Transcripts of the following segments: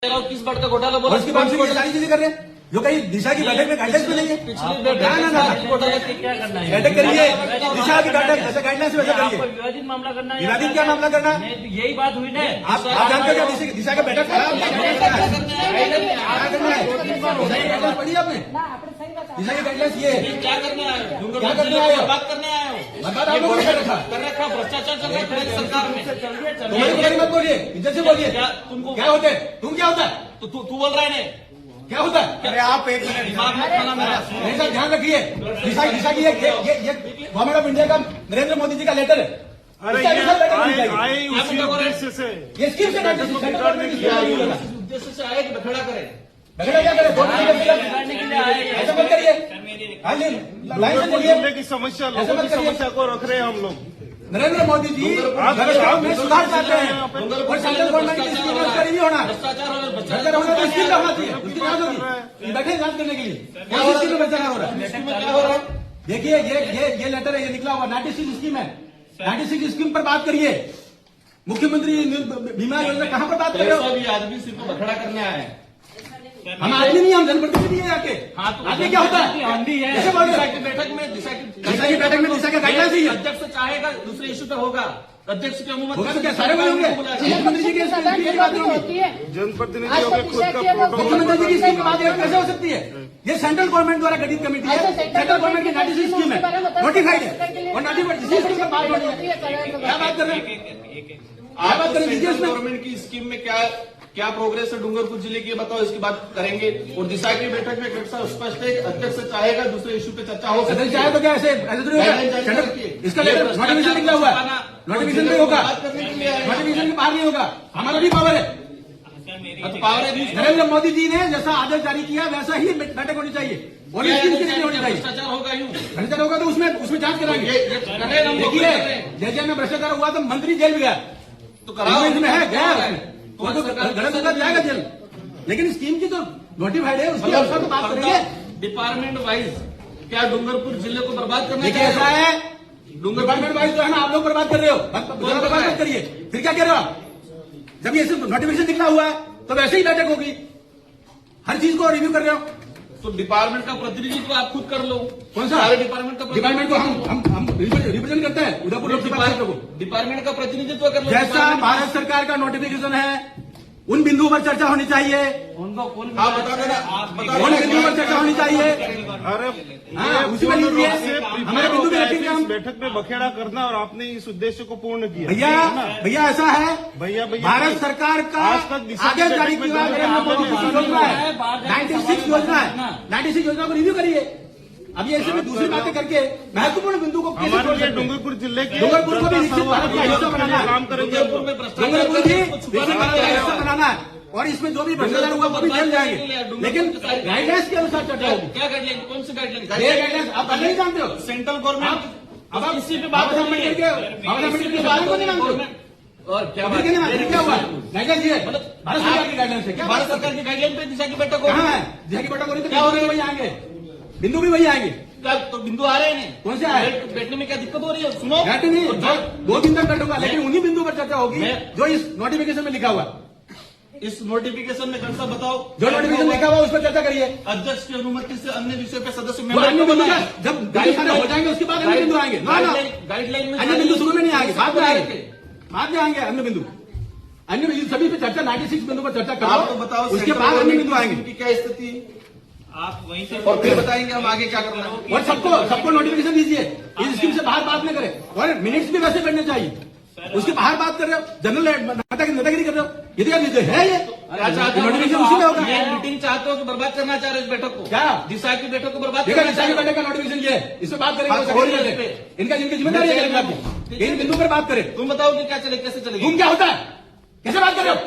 किस बात का घोटाला बोला? उसकी बात से सारी चीजें कर रहे हैं जो कहीं दिशा की बैठक में गाइडलाइंस मिलेंगे। क्या करना है? बैठक करिए, दिशा की बैठक ऐसा गाइडलाइंस वैसा आपको करिए। विवादित मामला करना है? विवादित क्या मामला करना? यही बात हुई ना। आप जानते हो क्या दिशा का बैठक खराब क्या करना है? पढ़ी आपने दिशा की गाइडलाइंस ये क्या करना है? क्या करना है? बात करने आए हो? बात आप लोगों ने कर रखा कर रखा भ्रष्टाचार चल रहा है सरकार में। तुम्हारी मत बोलिए, इज्जत से बोलिए। तुमको क्या होते हैं? तुम क्या होता है? तो तू बोल रहा है ना? क्या होता है? अरे आप एक मिनट दिमाग मत खाना मेरा। नहीं सर, ध्यान रखिए। दिशा की ये गवर्नमेंट ऑफ इंडिया का नरेंद्र मोदी जी का लेटर है। अरे इसका ये रिजल्ट लेटर मिल जाएगी। आई उसी उद्देश्य से ये स्कीम से उद्देश्य से आए कि बखेड़ा करे? बगड़ा क्या करे? बिगाड़ने के लिए आए। ऐसा मत करिए। हाँ जी, लाइन से बोलिए। जिले की समस्या, लोगों की समस्या को रख रहे हैं हम लोग। नरेंद्र मोदी जी व्यवस्थाओं में सुधार चाहते हैं और सेंट्रल गवर्नमेंट की स्कीम में उसका रिव्यू होना। भ्रष्टाचार और भ्रष्टाचार होना तो स्कीम होना चाहिए, उसकी जांच होगी। बैठे जांच करने के लिए कौन सी स्कीम में भ्रष्टाचार हो रहा है? क्या हो रहा है? देखिए ये लेटर है, ये निकला हुआ 96 स्कीम है। 96 स्कीम पर बात करिए। मुख्यमंत्री बीमा योजना कहाँ पर बात कर रहे हो? भी आदमी सिर्फ बखेड़ा करने आए हैं। हम आदमी नहीं, हम जनप्रतिनिधि है आके। हाँ तो आदमी क्या होता है? आंधी है। कैसे बोल रहे दिशा हो? की बैठक में दिशा की बैठक में दिशा का गाइडलाइंस ही है। अध्यक्ष चाहेगा दूसरे इशू पे होगा। अध्यक्ष की अनुमति होगा तो क्या सारे बोले होंगे? मुख्यमंत्री जी की बात होगी। जनप्रतिनिधियों के खुद का प्रोटोकॉल मुख्यमंत्री जी की स्कीम की बात कैसे हो सकती है? ये सेंट्रल गवर्नमेंट द्वारा गठित कमेटी है। सेंट्रल गवर्नमेंट की 96 स्कीम है, नोटिफाइड है और नोटिफाइड इसी स्कीम पर बात हो रही है। क्या बात कर रहे हैं? आप बात करें सेंट्रल गवर्नमेंट की स्कीम में क्या प्रोग्रेस है डूंगरपुर जिले की, बताओ, इसकी बात करेंगे। और दिशा की बैठक में कैसा स्पष्ट है, अध्यक्ष चाहेगा दूसरे इशू पे चर्चा हो सकती है। चाहे तो क्या ऐसे थोड़ी होगा? इसका लेटर नोटिफिकेशन निकला हुआ है, नोटिफिकेशन नहीं होगा, बात करने के लिए आए हैं। नोटिफिकेशन के बाहर नहीं होगा। हमारा भी पावर है। तो पावर है भी। नरेंद्र मोदी जी ने जैसा आदेश जारी किया वैसा ही बैठक होनी चाहिए और क्या स्कीम की नहीं होनी चाहिए। भ्रष्टाचार होगा यूं? भ्रष्टाचार होगा तो उसमें जांच कराएंगे। ये कर रहे हैं हम लोग, देखिए कर रहे हैं। जैसे में भ्रष्टाचार हुआ तो मंत्री जेल में गया, तो कराओ। इसमें है गया उसमें। तो वो तो सरकार गलत होगा जाएगा जेल, लेकिन स्कीम की तो नोटिफाइड है, उसकी अनुसार तो बात करेंगे। डिपार्टमेंट वाइज क्या डूंगरपुर जिले को बर्बाद करना देखिए ऐसा है, डूंगरपुर डिपार्टमेंट वाइज तो है ना, आप लोग बर्बाद कर रहे हो, बर्बाद मत करिए। फिर क्या कह रहे हो आप? जब ये नोटिफिकेशन निकला हुआ है तो वैसे ही बैठक होगी, हर चीज को रिव्यू कर रहे हो। तो डिपार्टमेंट का प्रतिनिधित्व आप खुद कर लो। कौन सा? सारे डिपार्टमेंट का डिपार्टमेंट को हम रिप्रेजेंट करते हैं उदयपुर लोकसभा क्षेत्र को। डिपार्टमेंट का प्रतिनिधित्व कर लो। जैसा भारत सरकार का नोटिफिकेशन है उन बिंदुओं पर चर्चा होनी चाहिए, उनको कौन आप बता देना, उन बिंदुओं पर चर्चा होनी चाहिए। अरे हाँ, उसी में लीजिए, हमारे बिंदु भी रखेंगे हम। बैठक में बखेड़ा करना और आपने इस उद्देश्य को पूर्ण किया। भैया ऐसा है, भैया भारत सरकार का आज तक दिशा की आदेश जारी बैठक में किया नरेंद्र मोदी जी की योजना है, 96 योजना है, 96 योजना को रिव्यू करिए। अब ये ऐसे में दूसरी बातें करके महत्वपूर्ण बिंदु को कैसे हमारे छोड़ लिए सकते हैं? डूंगरपुर जिले के डूंगरपुर को भी विकसित भारत का हिस्सा बनाना है। काम करेंगे। डूंगरपुर में भ्रष्टाचार डूंगरपुर भी करके कुछ विकसित भारत का हिस्सा बनाना बनाना है और इसमें जो भी भ्रष्टाचार हुआ वो भी जेल जाएंगे, लेकिन गाइडलाइंस के अनुसार चर्चा होगी। क्या गाइडलाइन? कौन सी गाइडलाइन? ये गाइडलाइंस आप नहीं जानते हो? सेंट्रल गवर्नमेंट अब आप इसी पे बाबा बात साहब अम्बेडकर के बारे को नहीं मानते हो? और क्या अभी बात? क्या हुआ? गाइडलाइंस ये भारत सरकार की गाइडलाइंस है। क्या भारत सरकार की गाइडलाइन पे दिशा की बैठक हो कहाँ है? दिशा की बैठक हो रही तो क्या हो रही है? वही आएंगे, बिंदु भी वही आएंगे। तो बिंदु आ रहे हैं। कौन से आए? बैठने में क्या दिक्कत हो रही है? सुनो, बैठे नहीं, 2 दिन तक बैठूंगा, लेकिन उन्हीं बिंदु पर चर्चा होगी जो इस नोटिफिकेशन में लिखा हुआ है। इस नोटिफिकेशन में कौन सा बताओ? जो नोटिफिकेशन लिखा हुआ है उस पर चर्चा करिए। अध्यक्ष की अनुमति से अन्य विषय पे सदस्य वो अन्य बिंदु जब गाइडलाइन हो जाएंगे उसके बाद अन्य बिंदु आएंगे। गाइडलाइन में अन्य बिंदु शुरू में नहीं आएंगे, बाद में आएंगे, बाद में आएंगे अन्य बिंदु। अन्य बिंदु सभी पे चर्चा 96 बिंदु पर चर्चा आप तो करो, बताओ उसके बाद अन्य बिंदु आएंगे की क्या स्थिति है? आप वहीं से और फिर बताएंगे हम आगे क्या करना है। और सबको नोटिफिकेशन दीजिए। इस स्कीम से बाहर बात न करें और मिनट्स भी वैसे करने चाहिए। उसके बाहर बात कर रहे हो, जनरल नेतागिरी कर रहे हो, ये तो है ये क्या चाहते हो? नोटिफिकेशन उसी में होगा। ये मीटिंग चाहते हो कि बर्बाद करना चाह रहे हो इस बैठक को? क्या? दिशा की बैठक को बर्बाद देखा करना दिशा चाह की रहे हो? बैठक का नोटिफिकेशन ये है, इस पर बात हाँ, करेंगे। तो हो रही है। इनका जिनकी जिम्मेदारी है आपकी, इन बिंदु पर बात करें। तुम बताओ कि क्या चले, कैसे चलेगी? तुम क्या होता है? कैसे बात कर रहे हो?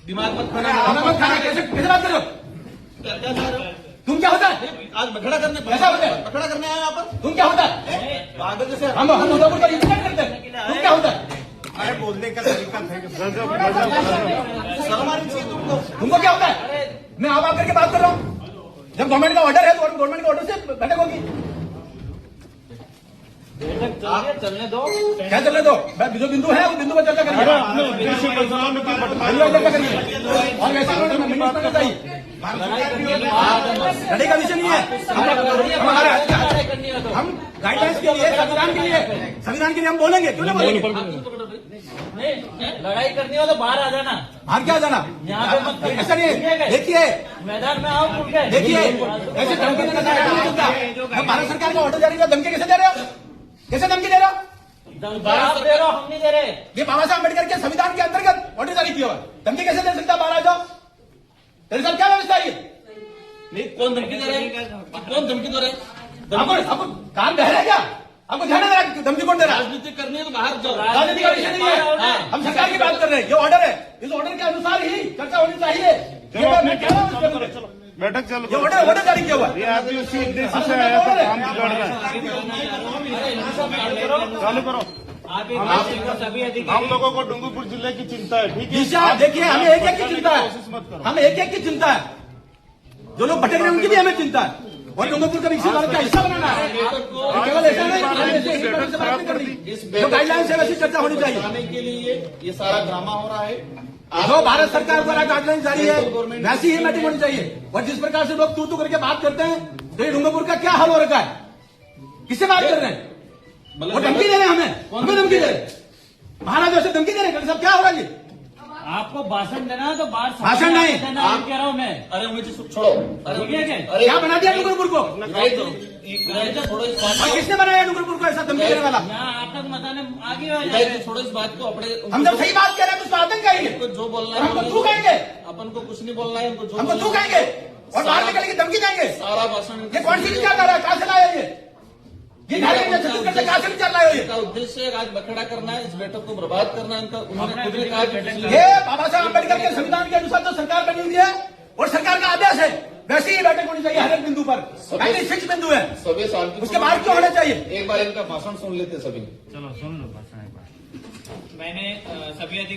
दिमाग मत खाना खाना। मत खाना, कैसे बात कर रहे हो? क्या चाह रहे हो? तुम क्या होता है? आज बखड़ा करने ऐसा होता है? बखड़ा करने आए यहाँ पर? तुम क्या होता है? पागल जैसे हम उदयपुर का रिप्रेजेंट करते हैं, तुम क्या होता है? अरे बोलने का तरीका शर्म आनी चाहिए तुमको। तुमको क्या होता है? मैं आप करके बात कर रहा हूँ। जब गवर्नमेंट का ऑर्डर है तो गवर्नमेंट के ऑर्डर से बैठक होगी। चलने दो। क्या चलने दो? जो बिंदु है वो बिंदु पर चर्चा अरे करिए। अपने उद्देश्य को पूर्ण क्यों बिंदु पर चर्चा करिए। और वैसे मिनट में बताइए, लड़ाई का विषय नहीं है। हम गाइडलाइंस के लिए, संविधान के लिए हम बोलेंगे, क्यों नहीं बोलेंगे? लड़ाई करनी हो तो बाहर आ जाना, बाहर क्या जाना? यहाँ पे मत करिए। ऐसा नहीं है। देखिए मैदान में आओ खुल के। देखिए, ऐसे धमकी देने का नहीं चलता। भारत सरकार का ऑर्डर जारी किया, धमकी कैसे दे रहे हो? कैसे धमकी दे रहे हो? आप दे रहे हो, हम नहीं दे रहे। ये बाबा साहब अम्बेडकर के संविधान के अंतर्गत ऑर्डर जारी किया हुआ, धमकी कैसे दे सकता? बाहर आ जाओ। तेरे साथ क्या व्यवस्था है? नहीं, कौन धमकी दे रहा है? कौन धमकी दे रहा है? आपको कान बह रहा है क्या? आपको ध्यान है मेरा? धमकी कौन दे रहा है? राजनीति करनी है तो बाहर जाओ। राजनीति का विषय नहीं है। हम सरकार की बात कर रहे हैं। ये ऑर्डर है, इस ऑर्डर के अनुसार ही चर्चा होनी चाहिए। ये मैं कह रहा हूँ, चलो बैठक चलो। ये ऑर्डर जारी किया हुआ है। ये आदमी उसी उद्देश्य से आया था, काम बिगड़ रहा है। चालू करो। सभी हम लोगों को डूंगरपुर जिले की चिंता है, ठीक है? दिशा देखिए, हमें एक एक की चिंता कोशिश मत है। करो। हमें एक एक की चिंता है। जो लोग भटक रहे हैं उनकी भी हमें चिंता है। और डूंगरपुर का विकसित भारत का हिस्सा बनाना है। केवल ऐसा नहीं, बैठक खराब कर दी। जो गाइडलाइंस है वैसी चर्चा होनी चाहिए। बनाने के लिए ये सारा ड्रामा हो रहा है। जो भारत सरकार द्वारा गाइडलाइन जारी है वैसी ही मीटिंग होनी चाहिए। और जिस प्रकार से लोग तू करके बात करते हैं, तो ये डूंगरपुर का क्या हाल हो रखा है? किससे बात कर रहे हैं? वो धमकी दे रहे हैं हमें धमकी दे रहे हैं। महाराज वैसे धमकी दे रहे हैं। सब क्या हो रहा है? आपको भाषण देना है तो बाहर भाषण नहीं। देना, ये कह रहा हूँ मैं। अरे मुझे छोड़ो। ठीक है क्या? अरे क्या बना दिया डूंगरपुर को? छोड़ो इस बात और किसने बनाया डूंगरपुर को ऐसा धमकी देने वाला? यहाँ आतंक मचाने आगे हो को। जाए। छोड़ो इस बात को। अपने हम जब सही बात कह रहे हैं तो उसका आतंक कहेंगे। उनको जो बोलना हमको है तू कहेंगे, अपन को कुछ नहीं बोलना है। उनको जो हमको तू बोलना है, कहेंगे और बाहर निकल के धमकी देंगे। सारा भाषण ये कौन सी विचारधारा है? कहाँ से लाया ये झारखंड छत्तीसगढ़ से कहाँ से विचार लाए हो ये? इनका उद्देश्य आज बखेड़ा करना है, इस बैठक को बर्बाद करना है। इनका उन्होंने खुद ने कहा कि पिछले- ये बाबा साहब अम्बेडकर के संविधान के अनुसार तो सरकार बनी हुई है और सरकार का आदेश है, वैसे ही बैठक होनी चाहिए हर एक बिंदु पर। 96 बिंदु है, सभी शांति। उसके बाद क्यों होना चाहिए? एक बार इनका भाषण सुन लेते सभी। मैंने सभी अधिकारी